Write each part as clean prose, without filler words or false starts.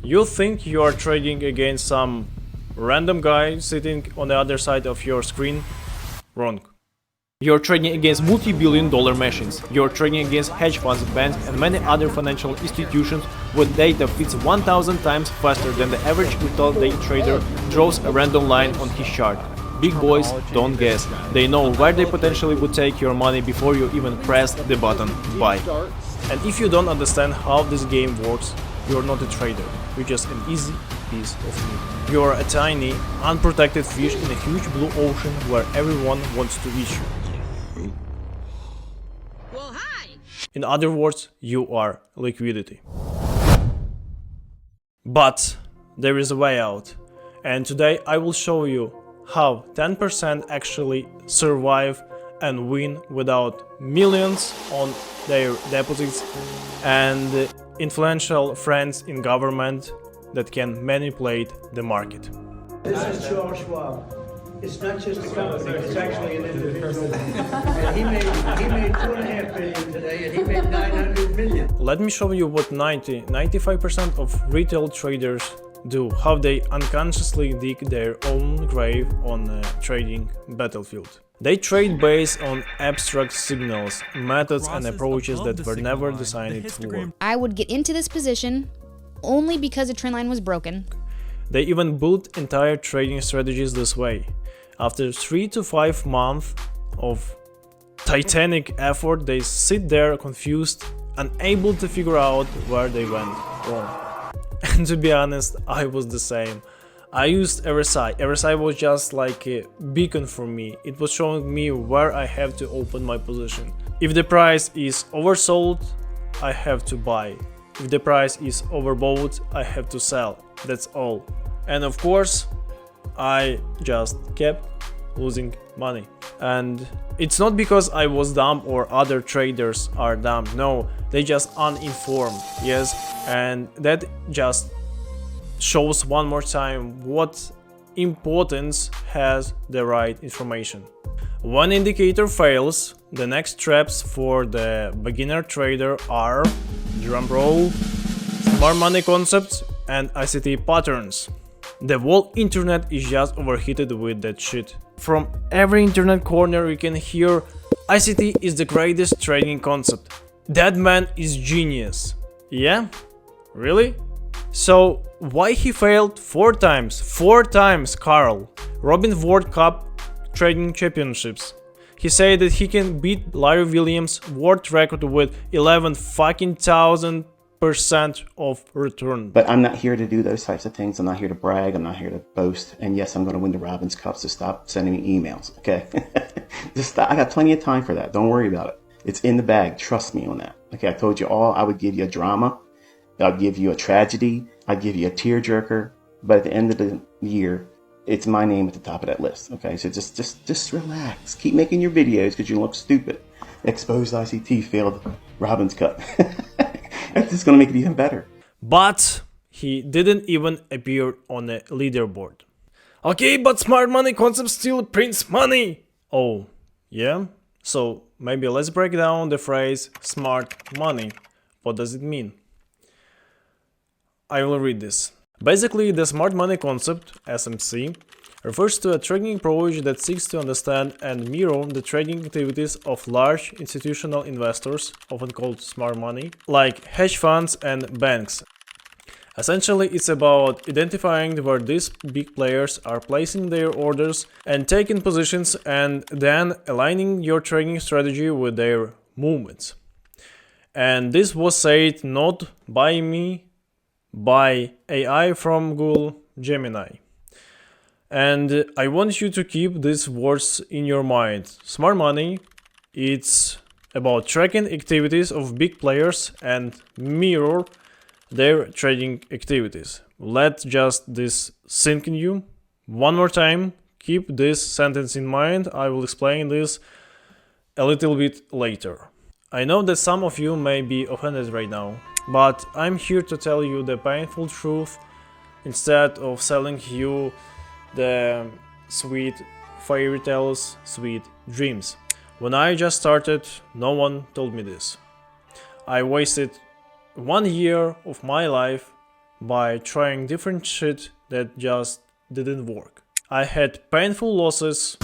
You think you are trading against some random guy sitting on the other side of your screen? Wrong. You're trading against multi-billion-dollar machines. You're trading against hedge funds, banks and many other financial institutions with data feeds 1000 times faster than the average retail day trader draws a random line on his chart. Big boys don't guess. They know where they potentially would take your money before you even press the button buy. And if you don't understand how this game works, you're not a trader. You're just an easy piece of meat. You're a tiny, unprotected fish in a huge blue ocean where everyone wants to eat you. Well, hi! In other words, you are liquidity. But there is a way out. And today I will show you how 10% actually survive and win without millions on their deposits and influential friends in government that can manipulate the market. This is Charles Schwab. It's not just a company, it's actually an individual. And he made $2.5 billion today, and he made 900 million. Let me show you what 95% of retail traders do, how they unconsciously dig their own grave on a trading battlefield. They trade based on abstract signals, methods and approaches that were never designed to work. I would get into this position only because a trend line was broken. They even built entire trading strategies this way. After 3 to 5 months of titanic effort, they sit there confused, unable to figure out where they went wrong. And to be honest, I was the same. I used RSI. RSI was just like a beacon for me. It was showing me where I have to open my position. If the price is oversold, I have to buy. If the price is overbought, I have to sell. That's all. And of course, I just kept losing money. And it's not because I was dumb or other traders are dumb. No, they just uninformed. Yes, and that just shows one more time what importance has the right information. When indicator fails, the next traps for the beginner trader are drumroll, smart money concepts and ICT patterns. The whole internet is just overheated with that shit. From every internet corner you can hear ICT is the greatest trading concept. That man is genius. Yeah? Really? So why he failed 4 times? 4 times, Carl. Robin World Cup trading championships. He said that he can beat Larry Williams' world record with 11 fucking thousand % of return. But I'm not here to do those types of things. I'm not here to brag. I'm not here to boast. And yes, I'm going to win the Robbins Cups, so stop sending me emails, okay? Just stop. I got plenty of time for that. Don't worry about it. It's in the bag. Trust me on that. Okay, I told you all I would give you a drama. I'll give you a tragedy. I'd give you a tearjerker. But at the end of the year, it's my name at the top of that list. Okay, so just relax. Keep making your videos because you look stupid. Exposed ICT failed Robbins Cup. It's just gonna make it even better. But he didn't even appear on the leaderboard. Okay, but smart money concept still prints money. Oh, yeah? So maybe let's break down the phrase smart money. What does it mean? I will read this. Basically, the smart money concept, SMC, refers to a trading approach that seeks to understand and mirror the trading activities of large institutional investors, often called smart money, like hedge funds and banks. Essentially, it's about identifying where these big players are placing their orders and taking positions, and then aligning your trading strategy with their movements. And this was said not by me, by AI from Google Gemini. And I want you to keep these words in your mind. Smart money, it's about tracking activities of big players and mirror their trading activities. Let just this sink in you. One more time, keep this sentence in mind. I will explain this a little bit later. I know that some of you may be offended right now, but I'm here to tell you the painful truth instead of selling you the sweet fairy tales, sweet dreams. When I just started, no one told me this. I wasted 1 year of my life by trying different shit that just didn't work. I had painful losses,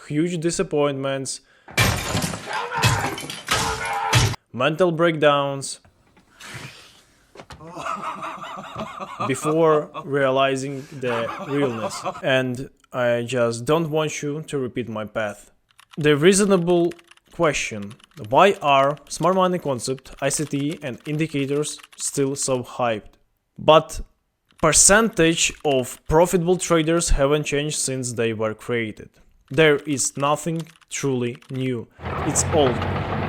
huge disappointments, mental breakdowns, before realizing the realness. And I just don't want you to repeat my path. The reasonable question: why are smart money concept, ICT and indicators still so hyped? But percentage of profitable traders haven't changed since they were created. There is nothing truly new. It's old,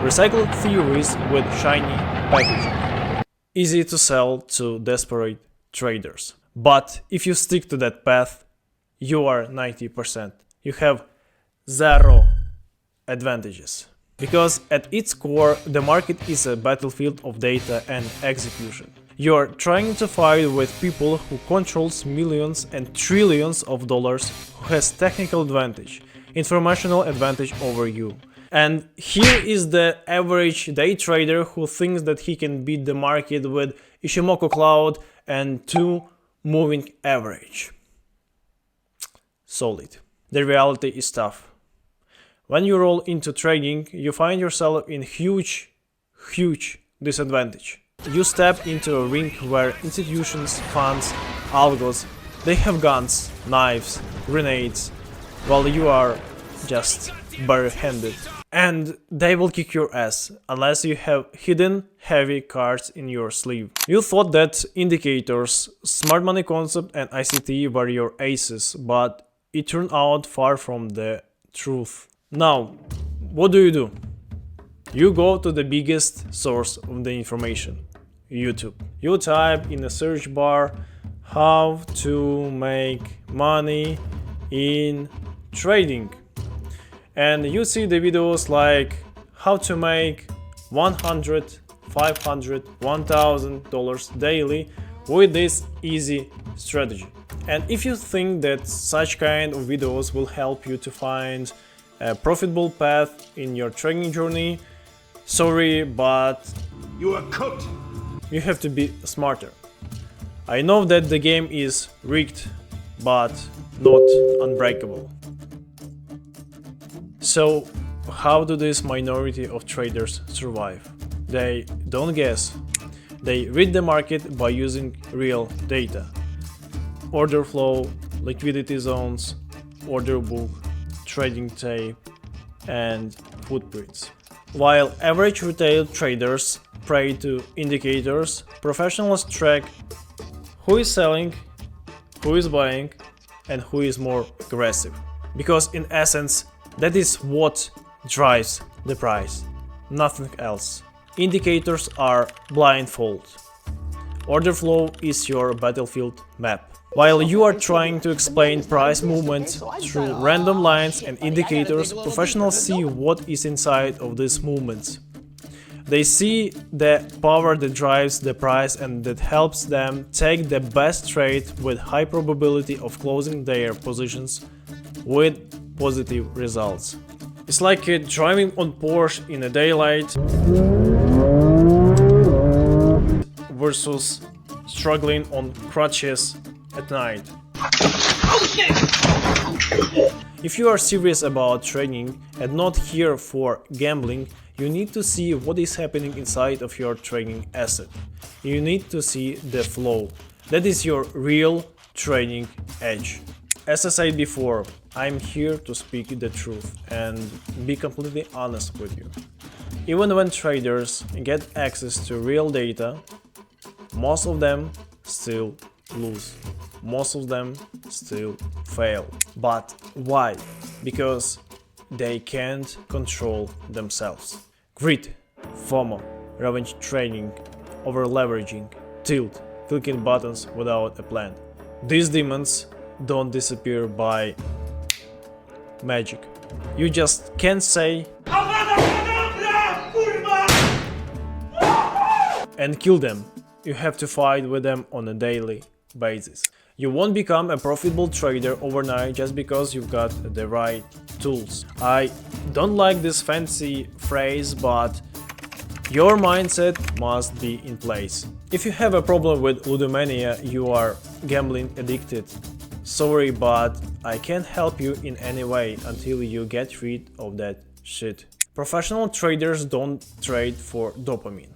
recycled theories with shiny packaging. Easy to sell to desperate traders. But if you stick to that path, you are 90%. You have zero advantages. Because at its core, the market is a battlefield of data and execution. You're trying to fight with people who controls millions and trillions of dollars, who has technical advantage, informational advantage over you. And here is the average day trader who thinks that he can beat the market with Ishimoku Cloud and 2 moving average. Solid. The reality is tough. When you roll into trading, you find yourself in huge disadvantage. You step into a ring where institutions, funds, algos, they have guns, knives, grenades, while you are just barehanded. And they will kick your ass, unless you have hidden heavy cards in your sleeve. You thought that indicators, smart money concept and ICT were your aces, but it turned out far from the truth. Now, what do? You go to the biggest source of the information, YouTube. You type in the search bar, how to make money in trading. And you see the videos like how to make $100, $500, $1,000 daily with this easy strategy. And if you think that such kind of videos will help you to find a profitable path in your trading journey, sorry, but you are cooked. You have to be smarter. I know that the game is rigged, but not unbreakable. So, how do this minority of traders survive? They don't guess. They read the market by using real data. Order flow, liquidity zones, order book, trading tape, and footprints. While average retail traders prey to indicators, professionals track who is selling, who is buying, and who is more aggressive. Because in essence, that is what drives the price, nothing else. Indicators are blindfold. Order flow is your battlefield map. While you are trying to explain price movements through random lines and indicators, professionals see what is inside of these movements. They see the power that drives the price and that helps them take the best trade with high probability of closing their positions with positive results. It's like driving on Porsche in the daylight versus struggling on crutches at night. If you are serious about trading and not here for gambling, you need to see what is happening inside of your trading asset. You need to see the flow. That is your real trading edge. As I said before, I'm here to speak the truth and be completely honest with you. Even when traders get access to real data, most of them still lose. Most of them still fail. But why? Because they can't control themselves. Greed, FOMO, revenge trading, over leveraging, tilt, clicking buttons without a plan. These demons don't disappear by magic. You just can't say and kill them. You have to fight with them on a daily basis. You won't become a profitable trader overnight just because you've got the right tools. I don't like this fancy phrase, but Your mindset must be in place. If you have a problem with ludomania, you are gambling addicted. Sorry, but I can't help you in any way until you get rid of that shit. Professional traders don't trade for dopamine.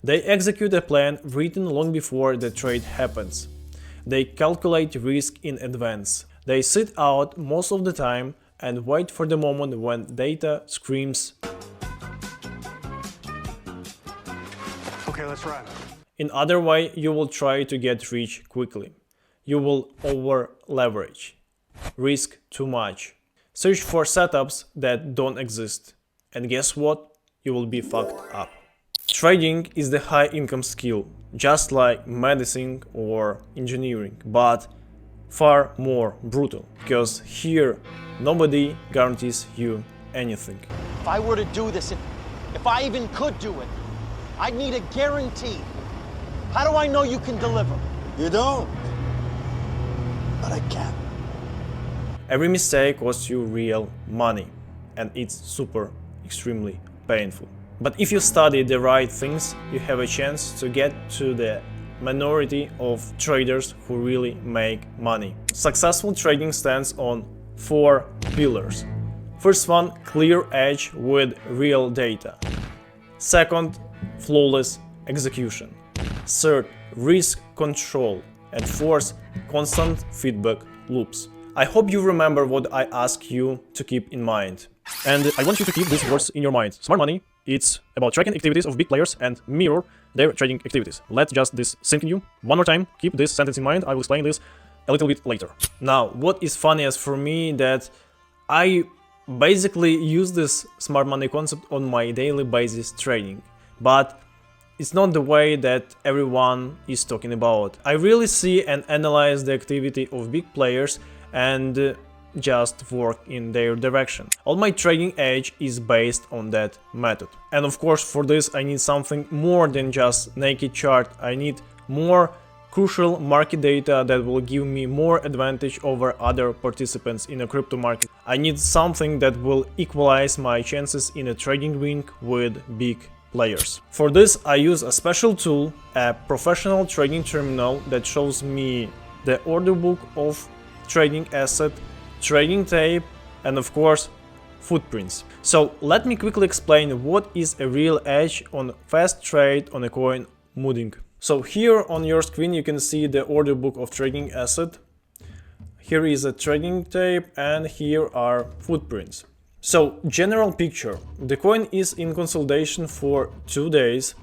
They execute a plan written long before the trade happens. They calculate risk in advance. They sit out most of the time and wait for the moment when data screams, "Okay, let's run." in other way, you will try to get rich quickly. You will over-leverage, risk too much, search for setups that don't exist, and guess what? You will be fucked up. Trading is the high-income skill, just like medicine or engineering, but far more brutal, because here nobody guarantees you anything. If I were to do this, if I even could do it, I'd need a guarantee. How do I know you can deliver? You don't. But I can. Every mistake costs you real money, and it's super extremely painful. But if you study the right things, you have a chance to get to the minority of traders who really make money. Successful trading stands on 4 pillars. First one, clear edge with real data. Second, flawless execution. Third, risk control. And fourth, constant feedback loops. I hope you remember what I asked you to keep in mind. And I want you to keep these words in your mind. Smart money, it's about tracking activities of big players and mirror their trading activities. Let just this sink in you. One more time, keep this sentence in mind. I will explain this a little bit later. Now, what is funniest for me that I basically use this smart money concept on my daily basis trading, but it's not the way that everyone is talking about. I really see and analyze the activity of big players and just work in their direction. All my trading edge is based on that method. And of course, for this I need something more than just naked chart. I need more crucial market data that will give me more advantage over other participants in a crypto market. I need something that will equalize my chances in a trading ring with big players. For this I use a special tool, a professional trading terminal that shows me the order book of trading asset, trading tape, and of course footprints. So let me quickly explain what is a real edge on fast trade on a coin moving. So here on your screen you can see the order book of trading asset. Here is a trading tape and here are footprints. So general picture, the coin is in consolidation for 2 days.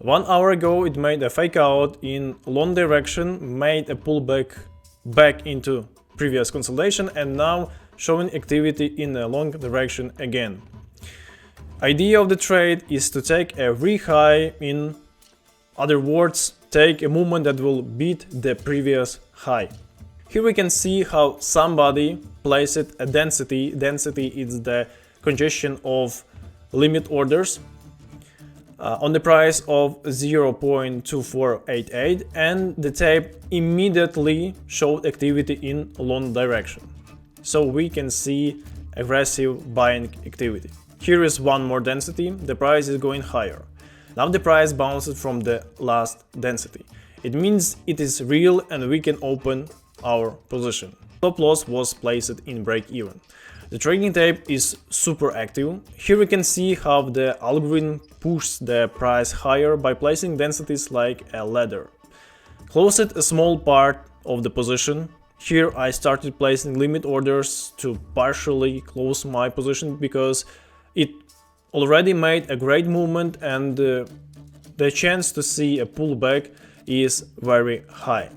1 hour ago it made a fake out in long direction, made a pullback back into previous consolidation and now showing activity in a long direction again. Idea of the trade is to take a re-high, in other words, take a movement that will beat the previous high. Here we can see how somebody placed a density. Density is the congestion of limit orders on the price of 0.2488 and the tape immediately showed activity in long direction. So we can see aggressive buying activity. Here is one more density, the price is going higher. Now the price bounced from the last density. It means it is real and we can open our position. Stop loss was placed in break even. The trading tape is super active. Here we can see how the algorithm pushes the price higher by placing densities like a ladder. Closed a small part of the position. Here I started placing limit orders to partially close my position because it already made a great movement and the chance to see a pullback is very high.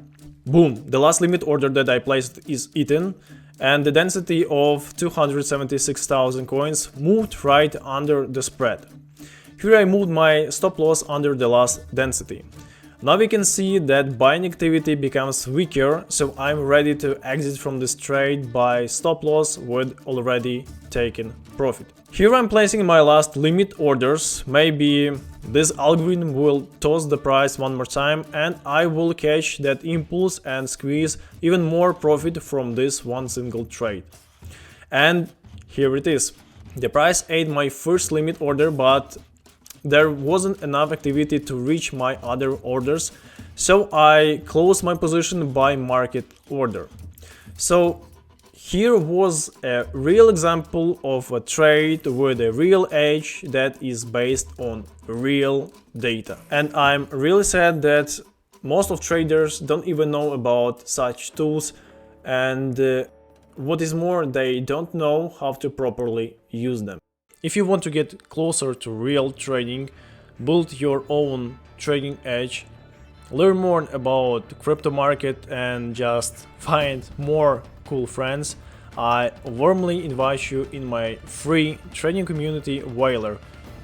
Boom, the last limit order that I placed is eaten and the density of 276,000 coins moved right under the spread. Here I moved my stop loss under the last density. Now we can see that buying activity becomes weaker, so I'm ready to exit from this trade by stop loss with already taken profit. Here I'm placing my last limit orders. Maybe this algorithm will toss the price one more time and I will catch that impulse and squeeze even more profit from this one single trade. And here it is. The price ate my first limit order, but there wasn't enough activity to reach my other orders, so I closed my position by market order. So here was a real example of a trade with a real edge that is based on real data. And I'm really sad that most of traders don't even know about such tools, and what is more, they don't know how to properly use them. If you want to get closer to real trading, build your own trading edge, learn more about the crypto market, and just find more cool friends, I warmly invite you in my free trading community Whaler,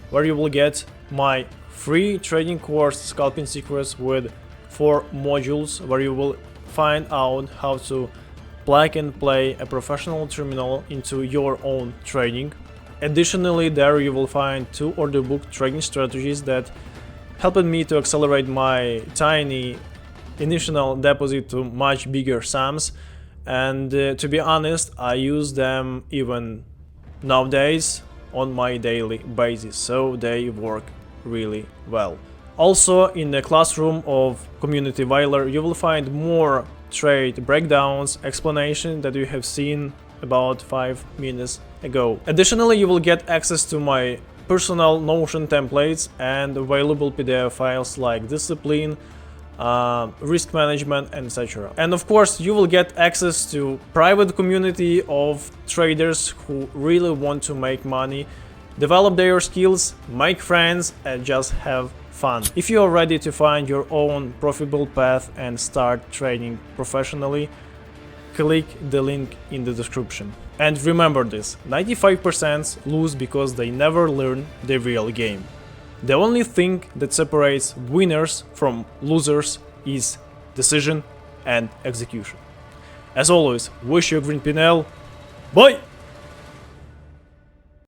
where you will get my free trading course Scalping Secrets with 4 modules, where you will find out how to plug and play a professional terminal into your own trading. Additionally, there you will find 2 order book trading strategies that helped me to accelerate my tiny initial deposit to much bigger sums, and to be honest, I use them even nowadays on my daily basis, so they work really well. Also, in the classroom of Community Whaler, you will find more trade breakdowns, explanation that you have seen about 5 minutes ago. Additionally, you will get access to my personal Notion templates and available PDF files like discipline, risk management, etc. And of course, you will get access to private community of traders who really want to make money, develop their skills, make friends, and just have fun. If you are ready to find your own profitable path and start trading professionally, click the link in the description. And remember this, 95% lose because they never learn the real game. The only thing that separates winners from losers is decision and execution. As always, wish you a green Pinel. Bye!